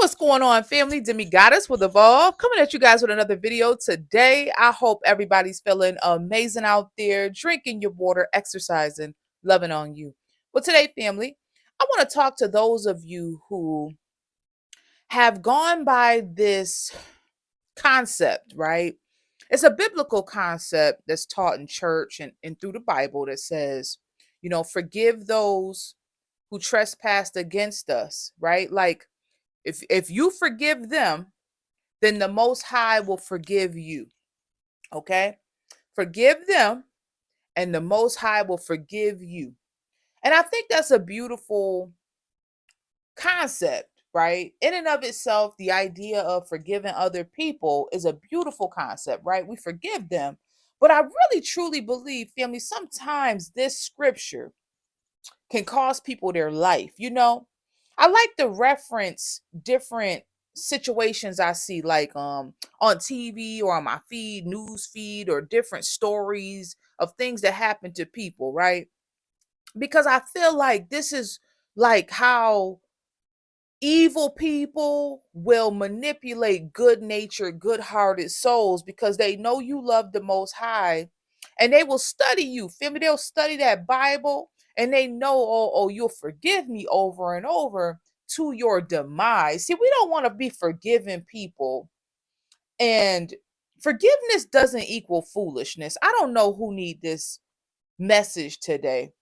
What's going on, family? Demi Goddess with Evolve coming at you guys with another video today. I hope everybody's feeling amazing out there, drinking your water, exercising, loving on you. Well, today, family, I want to talk to those of you who have gone by this concept, right? It's a biblical concept that's taught in church and through the Bible that says, forgive those who trespassed against us, right? Like if you forgive them, then the Most High will forgive you. Okay? Forgive them, and the Most High will forgive you. And I think that's a beautiful concept, right? In and of itself, the idea of forgiving other people is a beautiful concept, right? We forgive them. But I really truly believe, family, sometimes this scripture can cost people their life. I like to reference different situations I see, like on TV or on my feed, news feed, or different stories of things that happen to people, right? Because I feel like this is like how evil people will manipulate good natured, good hearted souls because they know you love the Most High, and they will study you. Feel me? They'll study that Bible and they know, oh, you'll forgive me over and over to your demise. See, we don't want to be forgiving people, and forgiveness doesn't equal foolishness. I don't know who need this message today,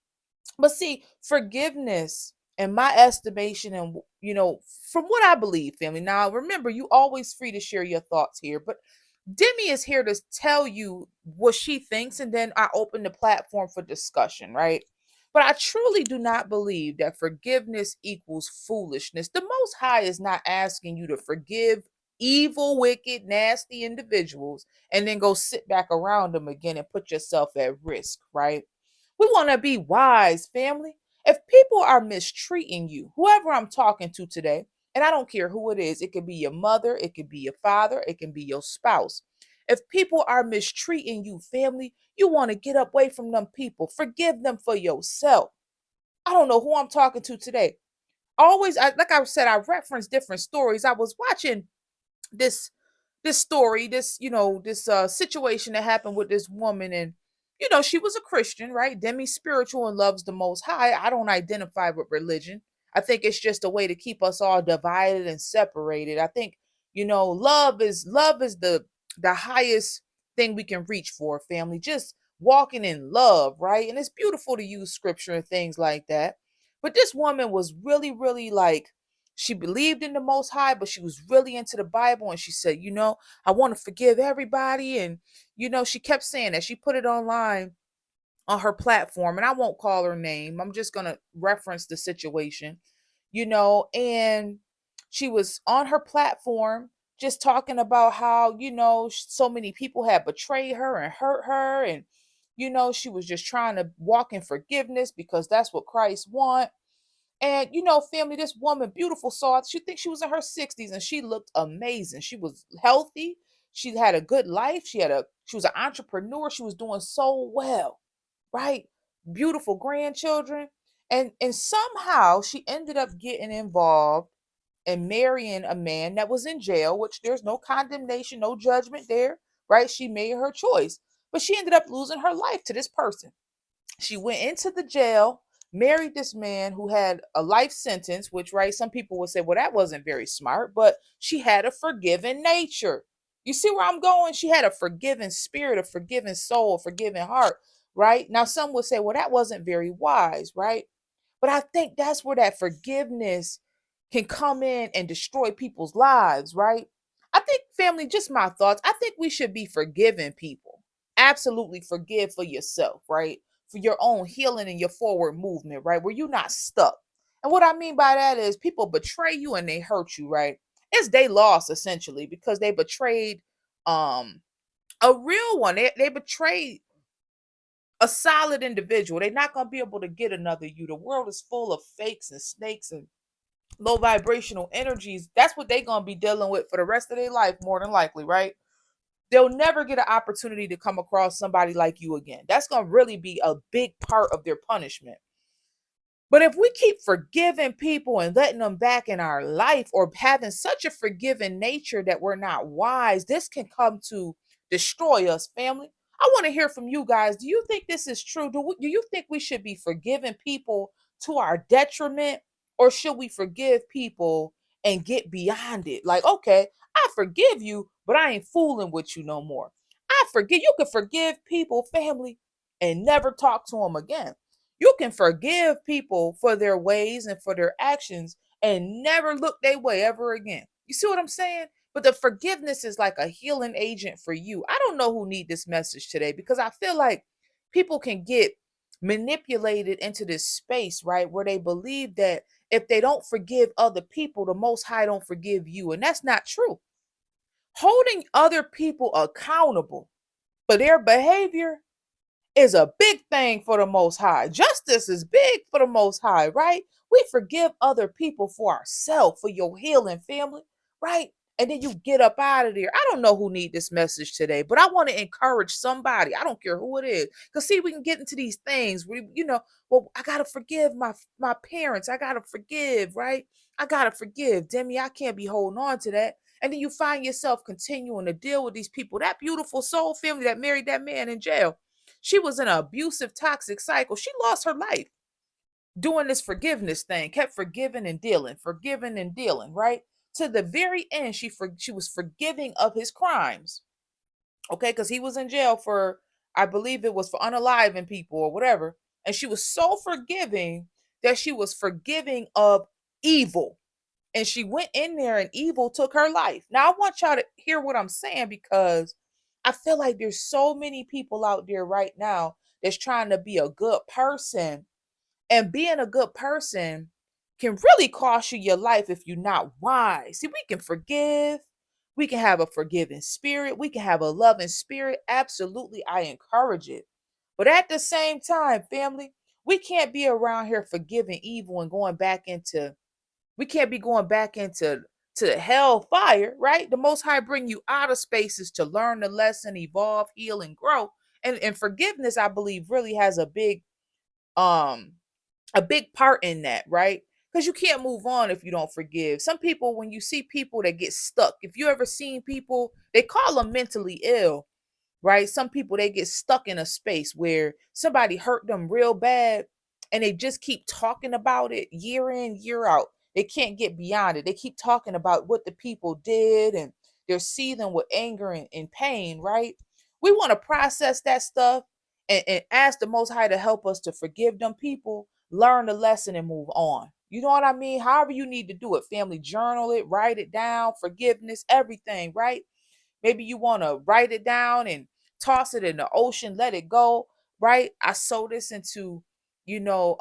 but see, forgiveness, in my estimation, and from what I believe, family. Now, remember, you always free to share your thoughts here, but Demi is here to tell you what she thinks, and then I open the platform for discussion, right? But I truly do not believe that forgiveness equals foolishness. The Most High is not asking you to forgive evil, wicked, nasty individuals and then go sit back around them again and put yourself at risk, right? We want to be wise, family. If people are mistreating you, whoever I'm talking to today, and I don't care who it is, it could be your mother, it could be your father, it can be your spouse. If people are mistreating you, family, you want to get away from them people. Forgive them for yourself. I don't know who I'm talking to today. Like I said, I referenced different stories. I was watching this story, this situation that happened with this woman, and she was a Christian, right? Demi spiritual and loves the Most High. I don't identify with religion. I think it's just a way to keep us all divided and separated. I think love is the highest thing we can reach for, family. Just walking in love, right? And it's beautiful to use scripture and things like that. But this woman was really, really like, she believed in the Most High, but she was really into the Bible. And she said, I want to forgive everybody. And, she kept saying that. She put it online on her platform, and I won't call her name. I'm just going to reference the situation, and she was on her platform just talking about how, so many people had betrayed her and hurt her. And, she was just trying to walk in forgiveness because that's what Christ wants. And family, this woman, beautiful soul. She thinks she was in her 60s and she looked amazing. She was healthy. She had a good life. She was an entrepreneur. She was doing so well, right? Beautiful grandchildren. And somehow she ended up getting involved and marrying a man that was in jail, which there's no condemnation, no judgment there, right? She made her choice. But she ended up losing her life to this person. She went into the jail, married this man who had a life sentence, which, right, some people would say, well, that wasn't very smart, but she had a forgiving nature. You see where I'm going? She had a forgiving spirit, a forgiving soul, a forgiving heart, right? Now, some would say, well, that wasn't very wise, right? But I think that's where that forgiveness can come in and destroy people's lives, right? I think, family, just my thoughts. I think we should be forgiving people. Absolutely forgive for yourself, right? For your own healing and your forward movement, right? Where you're not stuck. And what I mean by that is people betray you and they hurt you, right? It's they loss essentially because they betrayed a real one. They betrayed a solid individual. They're not gonna be able to get another you. The world is full of fakes and snakes and low vibrational energies. That's what they're gonna be dealing with for the rest of their life, more than likely, right? They'll never get an opportunity to come across somebody like you again. That's going to really be a big part of their punishment. But if we keep forgiving people and letting them back in our life, or having such a forgiving nature that we're not wise, this can come to destroy us, family. I want to hear from you guys. Do you think this is true? Do you think we should be forgiving people to our detriment, or should we forgive people and get beyond it? Like, okay, I forgive you, but I ain't fooling with you no more. I forgive. You can forgive people, family, and never talk to them again. You can forgive people for their ways and for their actions and never look their way ever again. You see what I'm saying? But the forgiveness is like a healing agent for you. I don't know who need this message today, because I feel like people can get manipulated into this space, right? Where they believe that if they don't forgive other people, the Most High don't forgive you. And that's not true. Holding other people accountable for their behavior is a big thing for the Most High. Justice is big for the Most High, right? We forgive other people for ourselves, for your healing, family, right? And then you get up out of there. I don't know who need this message today, but I want to encourage somebody. I don't care who it is. Because see, we can get into these things where, well, I gotta forgive my parents. I gotta forgive, right? I gotta forgive. Demi, I can't be holding on to that. And then you find yourself continuing to deal with these people. That beautiful soul family that married that man in jail, she was in an abusive, toxic cycle. She lost her life doing this forgiveness thing, kept forgiving and dealing, right? To the very end, she was forgiving of his crimes, okay? Because he was in jail for, I believe it was for unaliving people or whatever. And she was so forgiving that she was forgiving of evil. And she went in there and evil took her life. Now, I want y'all to hear what I'm saying, because I feel like there's so many people out there right now that's trying to be a good person. And being a good person can really cost you your life if you're not wise. See, we can forgive. We can have a forgiving spirit. We can have a loving spirit. Absolutely, I encourage it. But at the same time, family, we can't be around here forgiving evil and going back into we can't be going back into hell fire, right? The Most High bring you out of spaces to learn the lesson, evolve, heal, and grow. And forgiveness, I believe, really has um a big part in that, right? Because you can't move on if you don't forgive. Some people, when you see people that get stuck, if you ever seen people, they call them mentally ill, right? Some people, they get stuck in a space where somebody hurt them real bad and they just keep talking about it year in, year out. They can't get beyond it. They keep talking about what the people did, and they're seething with anger and pain, right? We want to process that stuff and ask the Most High to help us to forgive them people, learn the lesson, and move on. You know what I mean? However you need to do it, family, journal it, write it down, forgiveness, everything, right? Maybe you want to write it down and toss it in the ocean, let it go, right? I sow this into, you know,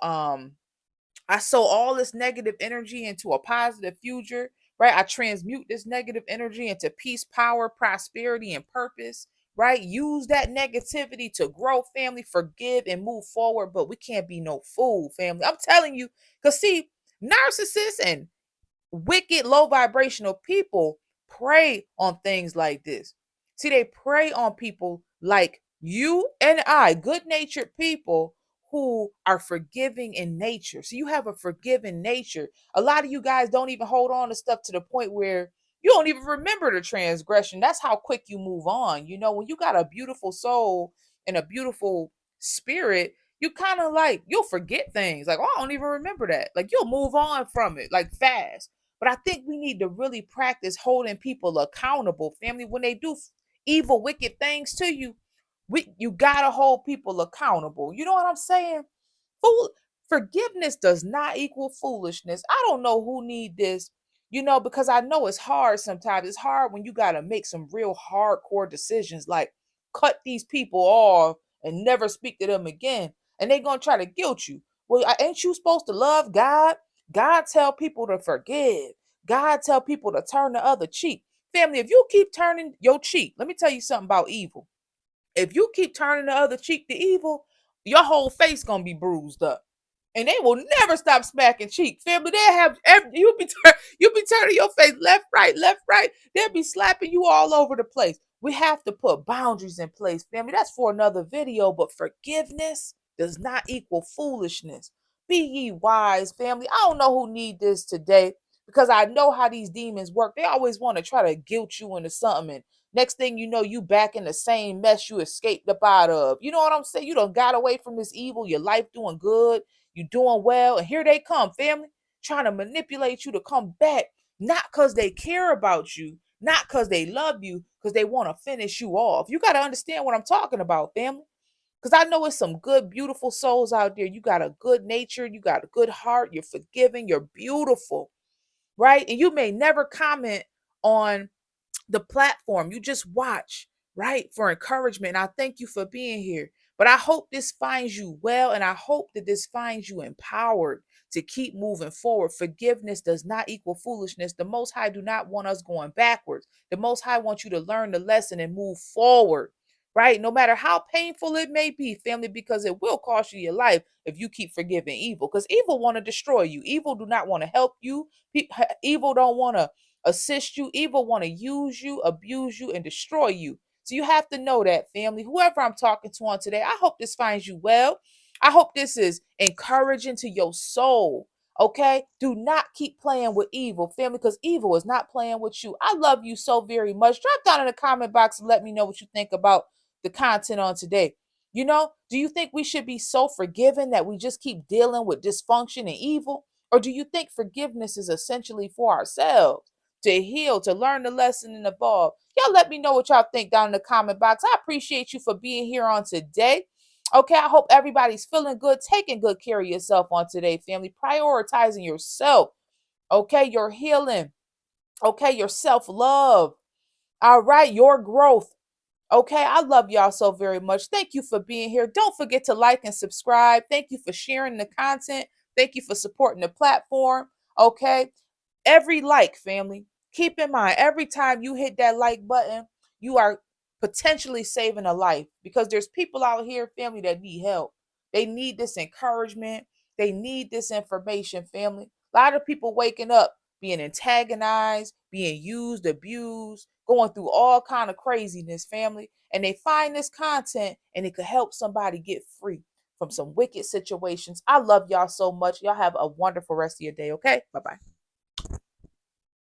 I sow all this negative energy into a positive future, right? I transmute this negative energy into peace, power, prosperity, and purpose, right? Use that negativity to grow, family, forgive, and move forward. But we can't be no fool, family. I'm telling you, because see, narcissists and wicked, low vibrational people prey on things like this. See, they prey on people like you and I, good natured people who are forgiving in nature. So you have a forgiving nature. A lot of you guys don't even hold on to stuff to the point where you don't even remember the transgression. That's how quick you move on. You know, when you got a beautiful soul and a beautiful spirit, you kind of like, you'll forget things. Like, oh, I don't even remember that. Like, you'll move on from it like fast. But I think we need to really practice holding people accountable, family. When they do evil, wicked things to you, you gotta hold people accountable. You know what I'm saying? Fool Forgiveness does not equal foolishness. I don't know who need this, because I know it's hard sometimes. It's hard when you gotta make some real hardcore decisions, like cut these people off and never speak to them again. And they're gonna try to guilt you. Well, ain't you supposed to love God? God tell people to forgive. God tell people to turn the other cheek. Family, if you keep turning your cheek, let me tell you something about evil. If you keep turning the other cheek to evil, your whole face gonna be bruised up, and they will never stop smacking cheek. Family, they have you be turning your face left, right, left, right. They'll be slapping you all over the place. We have to put boundaries in place, family. That's for another video. But forgiveness does not equal foolishness. Be ye wise, family. I don't know who need this today because I know how these demons work. They always want to try to guilt you into something. And next thing you know, you back in the same mess you escaped up out of. You know what I'm saying? You done got away from this evil. Your life doing good. You doing well. And here they come, family, trying to manipulate you to come back. Not because they care about you, not because they love you, because they want to finish you off. You got to understand what I'm talking about, family. Because I know it's some good, beautiful souls out there. You got a good nature, you got a good heart, you're forgiving, you're beautiful, right? And you may never comment on the platform. You just watch, right? For encouragement. And I thank you for being here. But I hope this finds you well, and I hope that this finds you empowered to keep moving forward. Forgiveness does not equal foolishness. The Most High do not want us going backwards. The Most High wants you to learn the lesson and move forward, right? No matter how painful it may be, family, because it will cost you your life if you keep forgiving evil. Because evil want to destroy you. Evil do not want to help you. Evil don't want to assist you. Evil want to use you, abuse you, and destroy you. So you have to know that, family. Whoever I'm talking to on today, I hope this finds you well. I hope this is encouraging to your soul. Okay? Do not keep playing with evil, family, because evil is not playing with you. I love you so very much. Drop down in the comment box and let me know what you think about the content on today. You know, do you think we should be so forgiving that we just keep dealing with dysfunction and evil? Or do you think forgiveness is essentially for ourselves? To heal, to learn the lesson and evolve. Y'all let me know what y'all think down in the comment box. I appreciate you for being here on today. Okay, I hope everybody's feeling good, taking good care of yourself on today, family, prioritizing yourself. Okay, your healing. Okay, your self love. All right, your growth. Okay, I love y'all so very much. Thank you for being here. Don't forget to like and subscribe. Thank you for sharing the content. Thank you for supporting the platform. Okay, every like, family, keep in mind, every time you hit that like button, you are potentially saving a life because there's people out here, family, that need help. They need this encouragement. They need this information, family. A lot of people waking up being antagonized, being used, abused, going through all kind of craziness, family, and they find this content and it could help somebody get free from some wicked situations. I love y'all so much. Y'all have a wonderful rest of your day, okay? Bye-bye.